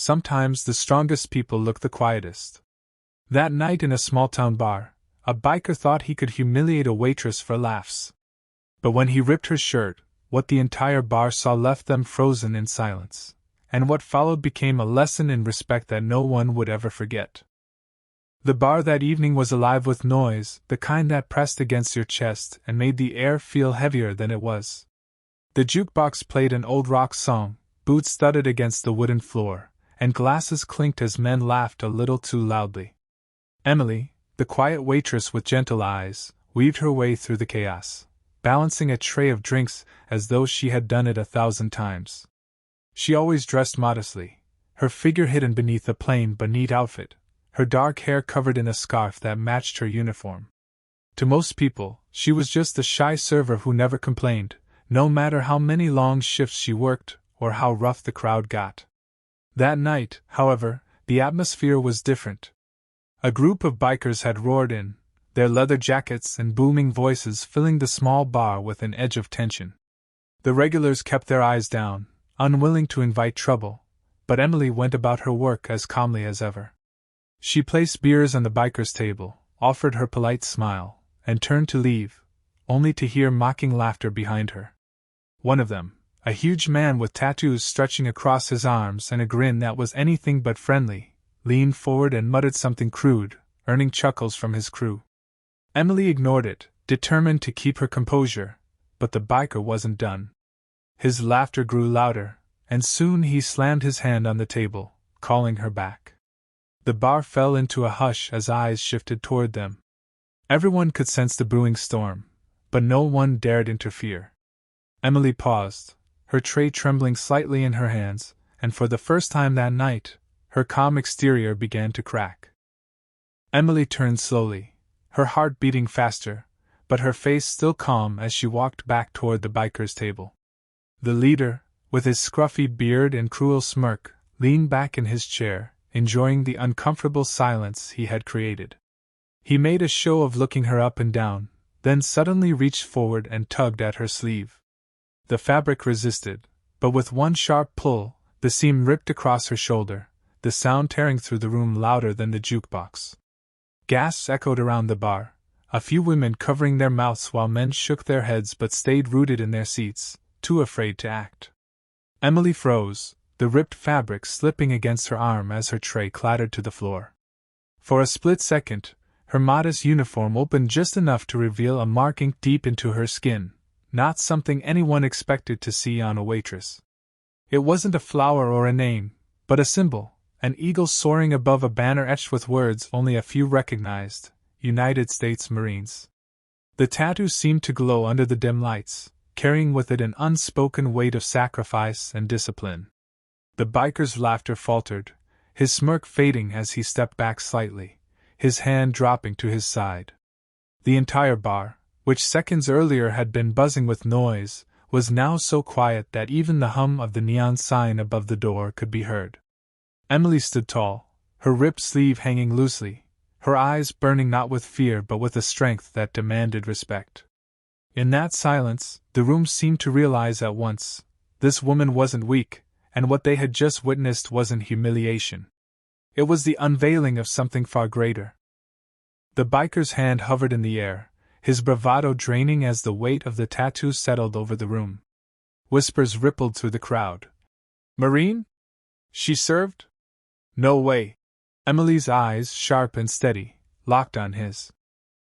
sometimes the strongest people look the quietest. That night in a small-town bar, a biker thought he could humiliate a waitress for laughs. But when he ripped her shirt, what the entire bar saw left them frozen in silence, and what followed became a lesson in respect that no one would ever forget. The bar that evening was alive with noise, the kind that pressed against your chest and made the air feel heavier than it was. The jukebox played an old rock song, boots thudded against the wooden floor, and glasses clinked as men laughed a little too loudly. Emily, the quiet waitress with gentle eyes, weaved her way through the chaos, balancing a tray of drinks as though she had done it 1,000 times. She always dressed modestly, her figure hidden beneath a plain but neat outfit, her dark hair covered in a scarf that matched her uniform. To most people, she was just the shy server who never complained, no matter how many long shifts she worked or how rough the crowd got. That night, however, the atmosphere was different. A group of bikers had roared in, their leather jackets and booming voices filling the small bar with an edge of tension. The regulars kept their eyes down, unwilling to invite trouble, but Emily went about her work as calmly as ever. She placed beers on the bikers' table, offered her polite smile, and turned to leave, only to hear mocking laughter behind her. One of them, a huge man with tattoos stretching across his arms and a grin that was anything but friendly, leaned forward and muttered something crude, earning chuckles from his crew. Emily ignored it, determined to keep her composure, but the biker wasn't done. His laughter grew louder, and soon he slammed his hand on the table, calling her back. The bar fell into a hush as eyes shifted toward them. Everyone could sense the brewing storm, but no one dared interfere. Emily paused, her tray trembling slightly in her hands, and for the first time that night, her calm exterior began to crack. Emily turned slowly, her heart beating faster, but her face still calm as she walked back toward the biker's table. The leader, with his scruffy beard and cruel smirk, leaned back in his chair, enjoying the uncomfortable silence he had created. He made a show of looking her up and down, then suddenly reached forward and tugged at her sleeve. The fabric resisted, but with one sharp pull, the seam ripped across her shoulder, the sound tearing through the room louder than the jukebox. Gasps echoed around the bar, a few women covering their mouths while men shook their heads but stayed rooted in their seats, too afraid to act. Emily froze, the ripped fabric slipping against her arm as her tray clattered to the floor. For a split second, her modest uniform opened just enough to reveal a mark inked deep into her skin, not something anyone expected to see on a waitress. It wasn't a flower or a name, but a symbol, an eagle soaring above a banner etched with words only a few recognized, United States Marines. The tattoo seemed to glow under the dim lights, carrying with it an unspoken weight of sacrifice and discipline. The biker's laughter faltered, his smirk fading as he stepped back slightly, his hand dropping to his side. The entire bar, which seconds earlier had been buzzing with noise, was now so quiet that even the hum of the neon sign above the door could be heard. Emily stood tall, her ripped sleeve hanging loosely, her eyes burning not with fear but with a strength that demanded respect. In that silence, the room seemed to realize at once, this woman wasn't weak, and what they had just witnessed wasn't humiliation. It was the unveiling of something far greater. The biker's hand hovered in the air, his bravado draining as the weight of the tattoo settled over the room. Whispers rippled through the crowd. "Marine? She served?" "No way." Emily's eyes, sharp and steady, locked on his.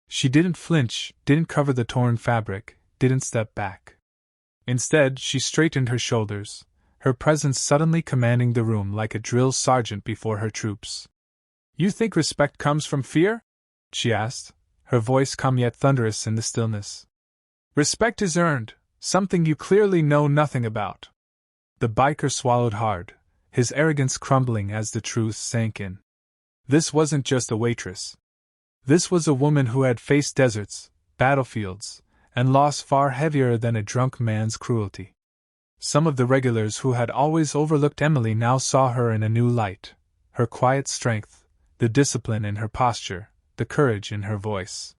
She didn't flinch, didn't cover the torn fabric, didn't step back. Instead, she straightened her shoulders, her presence suddenly commanding the room like a drill sergeant before her troops. "You think respect comes from fear?" she asked, her voice calm yet thunderous in the stillness. "Respect is earned, something you clearly know nothing about." The biker swallowed hard, his arrogance crumbling as the truth sank in. This wasn't just a waitress. This was a woman who had faced deserts, battlefields, and loss far heavier than a drunk man's cruelty. Some of the regulars who had always overlooked Emily now saw her in a new light, her quiet strength, the discipline in her posture, the courage in her voice.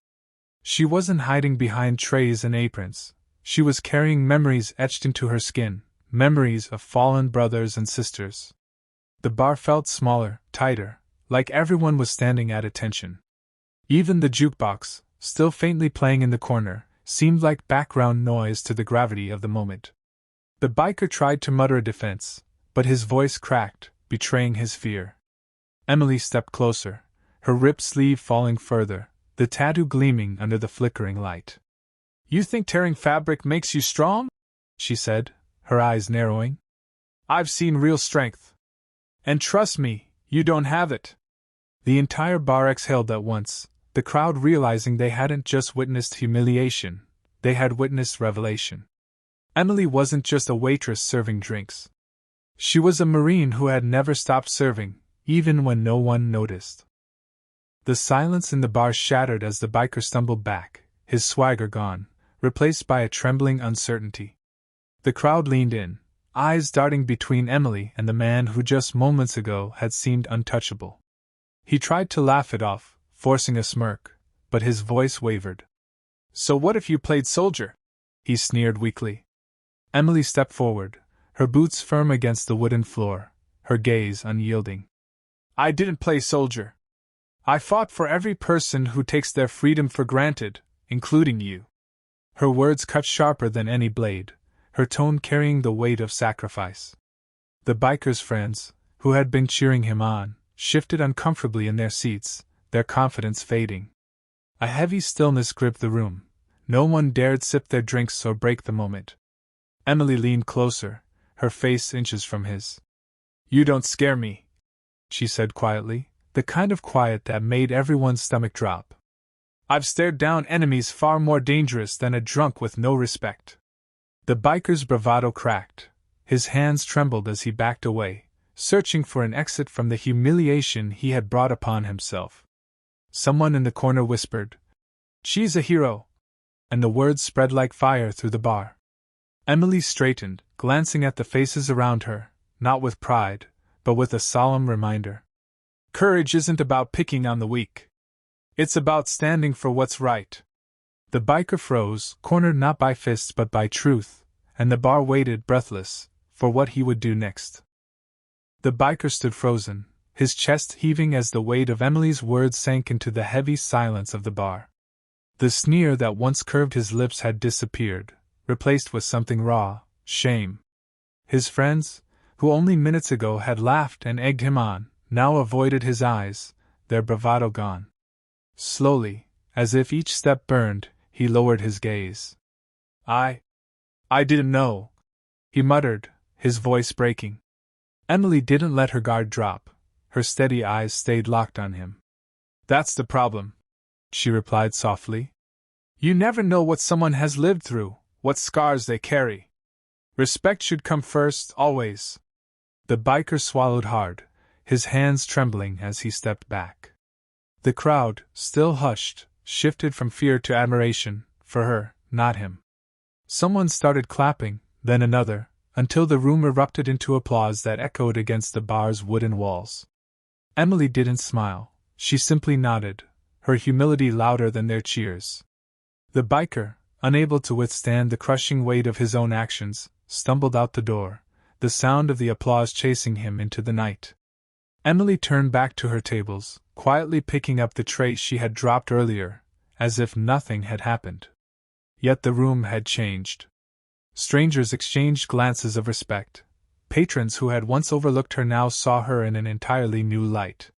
She wasn't hiding behind trays and aprons, she was carrying memories etched into her skin, memories of fallen brothers and sisters. The bar felt smaller, tighter, like everyone was standing at attention. Even the jukebox, still faintly playing in the corner, seemed like background noise to the gravity of the moment. The biker tried to mutter a defense, but his voice cracked, betraying his fear. Emily stepped closer, her ripped sleeve falling further, the tattoo gleaming under the flickering light. "You think tearing fabric makes you strong?" she said, her eyes narrowing. "I've seen real strength. And trust me, you don't have it." The entire bar exhaled at once, the crowd realizing they hadn't just witnessed humiliation, they had witnessed revelation. Emily wasn't just a waitress serving drinks. She was a Marine who had never stopped serving, even when no one noticed. The silence in the bar shattered as the biker stumbled back, his swagger gone, replaced by a trembling uncertainty. The crowd leaned in, eyes darting between Emily and the man who just moments ago had seemed untouchable. He tried to laugh it off, forcing a smirk, but his voice wavered. "So what if you played soldier?" he sneered weakly. Emily stepped forward, her boots firm against the wooden floor, her gaze unyielding. "I didn't play soldier. I fought for every person who takes their freedom for granted, including you." Her words cut sharper than any blade, her tone carrying the weight of sacrifice. The biker's friends, who had been cheering him on, shifted uncomfortably in their seats, their confidence fading. A heavy stillness gripped the room. No one dared sip their drinks or break the moment. Emily leaned closer, her face inches from his. "You don't scare me," she said quietly, the kind of quiet that made everyone's stomach drop. "I've stared down enemies far more dangerous than a drunk with no respect." The biker's bravado cracked. His hands trembled as he backed away, searching for an exit from the humiliation he had brought upon himself. Someone in the corner whispered, "She's a hero," and the words spread like fire through the bar. Emily straightened, glancing at the faces around her, not with pride, but with a solemn reminder. Courage isn't about picking on the weak. It's about standing for what's right. The biker froze, cornered not by fists but by truth, and the bar waited breathless for what he would do next. The biker stood frozen, his chest heaving as the weight of Emily's words sank into the heavy silence of the bar. The sneer that once curved his lips had disappeared, replaced with something raw, shame. His friends, who only minutes ago had laughed and egged him on, now avoided his eyes, their bravado gone. Slowly, as if each step burned, he lowered his gaze. I didn't know," he muttered, his voice breaking. Emily didn't let her guard drop. Her steady eyes stayed locked on him. "That's the problem," she replied softly. "You never know what someone has lived through, what scars they carry. Respect should come first, always." The biker swallowed hard, his hands trembling as he stepped back. The crowd, still hushed, shifted from fear to admiration, for her, not him. Someone started clapping, then another, until the room erupted into applause that echoed against the bar's wooden walls. Emily didn't smile, she simply nodded, her humility louder than their cheers. The biker, unable to withstand the crushing weight of his own actions, stumbled out the door, the sound of the applause chasing him into the night. Emily turned back to her tables, quietly picking up the tray she had dropped earlier, as if nothing had happened. Yet the room had changed. Strangers exchanged glances of respect. Patrons who had once overlooked her now saw her in an entirely new light.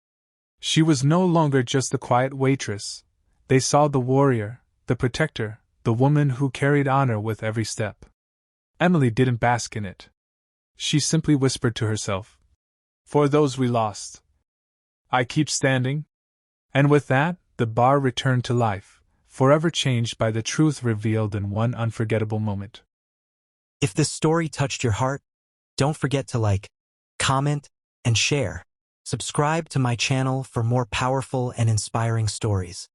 She was no longer just the quiet waitress. They saw the warrior, the protector, the woman who carried honor with every step. Emily didn't bask in it. She simply whispered to herself, "For those we lost, I keep standing." And with that, the bar returned to life, forever changed by the truth revealed in one unforgettable moment. If this story touched your heart, don't forget to like, comment, and share. Subscribe to my channel for more powerful and inspiring stories.